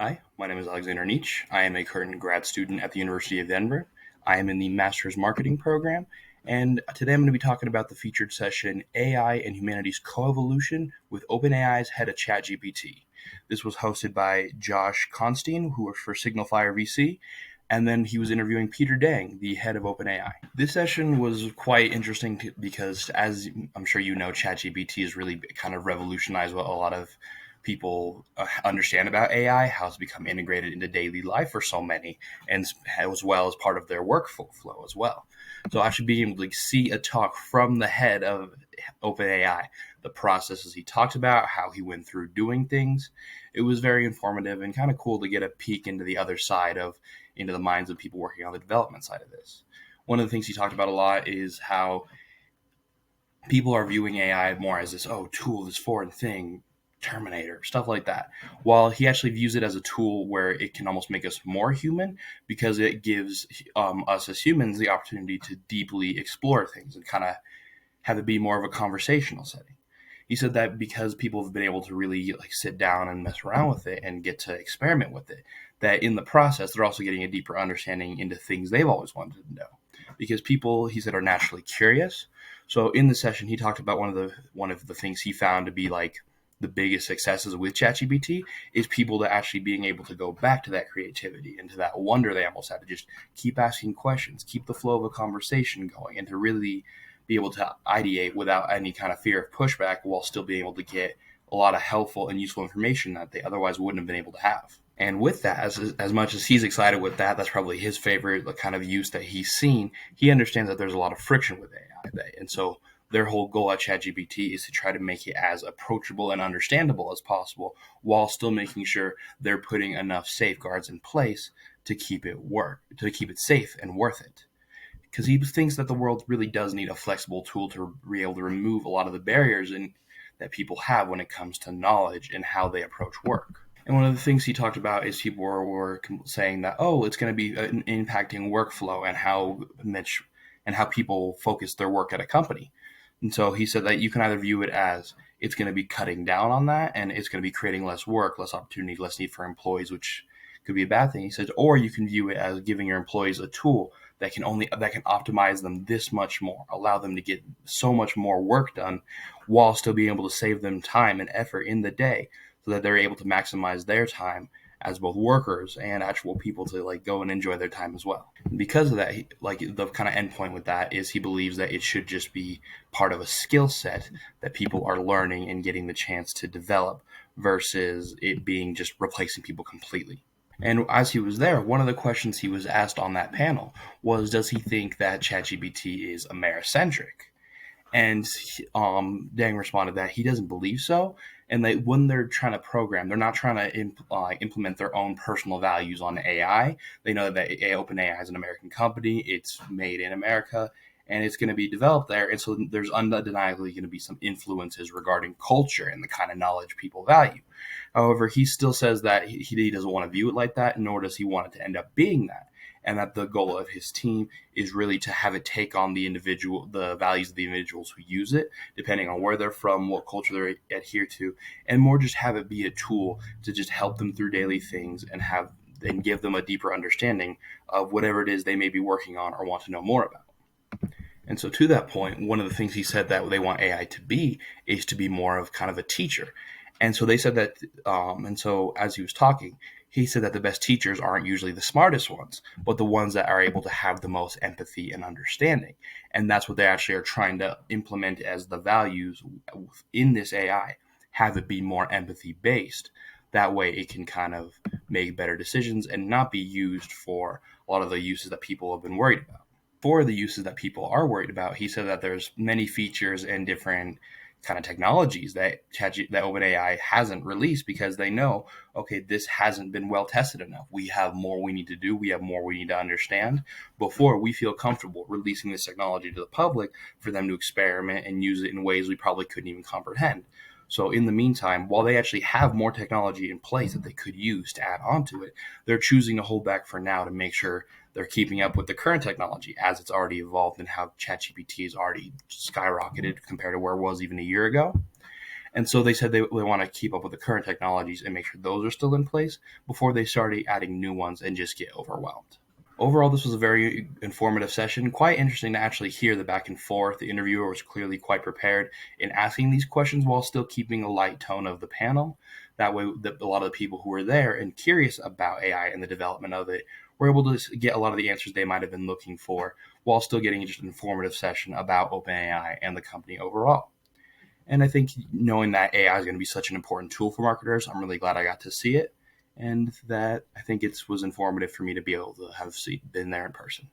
Hi, my name is Alexander Nietzsche. I am a current grad student at the University of Denver. I am in the Master's Marketing program, and today I'm going to be talking about the featured session AI and Humanity's Coevolution with OpenAI's head of ChatGPT. This was hosted by Josh Constein, who works for Signalfire VC, and then he was interviewing Peter Dang, the head of OpenAI. This session was quite interesting because, as I'm sure you know, ChatGPT has really kind of revolutionized what a lot of people understand about AI, how it's become integrated into daily life for so many, and as well as part of their workflow as well. So actually being able to see a talk from the head of OpenAI, the processes he talked about, how he went through doing things, it was very informative and kind of cool to get a peek into the other side into the minds of people working on the development side of this. One of the things he talked about a lot is how people are viewing AI more as this tool, this foreign thing, Terminator, stuff like that. While he actually views it as a tool where it can almost make us more human because it gives us as humans the opportunity to deeply explore things and kind of have it be more of a conversational setting. He said that because people have been able to really sit down and mess around with it and get to experiment with it, that in the process they're also getting a deeper understanding into things they've always wanted to know. Because people, he said, are naturally curious. So in the session, he talked about one of the things he found to be the biggest successes with ChatGPT is people to actually being able to go back to that creativity and to that wonder they almost had to just keep asking questions, keep the flow of a conversation going, and to really be able to ideate without any kind of fear of pushback while still being able to get a lot of helpful and useful information that they otherwise wouldn't have been able to have. And with that, as much as he's excited with that, that's probably his favorite kind of use that he's seen. He understands that there's a lot of friction with AI, and so their whole goal at ChatGPT is to try to make it as approachable and understandable as possible, while still making sure they're putting enough safeguards in place to keep it safe and worth it. Because he thinks that the world really does need a flexible tool to be able to remove a lot of the barriers that people have when it comes to knowledge and how they approach work. And one of the things he talked about is people were saying that, it's going to be impacting workflow and how people focus their work at a company. And so he said that you can either view it as it's going to be cutting down on that and it's going to be creating less work, less opportunity, less need for employees, which could be a bad thing. He says, or you can view it as giving your employees a tool that can optimize them this much more, allow them to get so much more work done while still being able to save them time and effort in the day so that they're able to maximize their time as both workers and actual people to go and enjoy their time as well. And because of that, the kind of endpoint with that is he believes that it should just be part of a skill set that people are learning and getting the chance to develop versus it being just replacing people completely. And as he was there, one of the questions he was asked on that panel was, does he think that ChatGPT is Americentric? And Dang responded that he doesn't believe so, and that when they're trying to program, they're not trying to implement their own personal values on AI. They know that OpenAI is an American company; it's made in America, and it's going to be developed there. And so there's undeniably going to be some influences regarding culture and the kind of knowledge people value. However, he still says that he doesn't want to view it like that, nor does he want it to end up being that. And that the goal of his team is really to have it take on the values of the individuals who use it, depending on where they're from, what culture they adhere to, and more just have it be a tool to just help them through daily things and give them a deeper understanding of whatever it is they may be working on or want to know more about. And so to that point, one of the things he said that they want AI to be is to be more of kind of a teacher. And so they said that, and so as he was talking, he said that the best teachers aren't usually the smartest ones, but the ones that are able to have the most empathy and understanding. And that's what they actually are trying to implement as the values in this AI, have it be more empathy based. That way it can kind of make better decisions and not be used for a lot of the uses that people have been worried about. For the uses that people are worried about, he said that there's many features and different kind of technologies that OpenAI hasn't released because they know, okay, this hasn't been well tested enough. We have more we need to do. We have more we need to understand before we feel comfortable releasing this technology to the public for them to experiment and use it in ways we probably couldn't even comprehend. So in the meantime, while they actually have more technology in place that they could use to add on to it, they're choosing to hold back for now to make sure they're keeping up with the current technology as it's already evolved and how ChatGPT has already skyrocketed compared to where it was even a year ago. And so they said they want to keep up with the current technologies and make sure those are still in place before they started adding new ones and just get overwhelmed. Overall, this was a very informative session. Quite interesting to actually hear the back and forth. The interviewer was clearly quite prepared in asking these questions while still keeping a light tone of the panel. That way, a lot of the people who were there and curious about AI and the development of it were able to get a lot of the answers they might have been looking for while still getting just an informative session about OpenAI and the company overall. And I think knowing that AI is going to be such an important tool for marketers, I'm really glad I got to see it. And that I think it was informative for me to be able to have been there in person.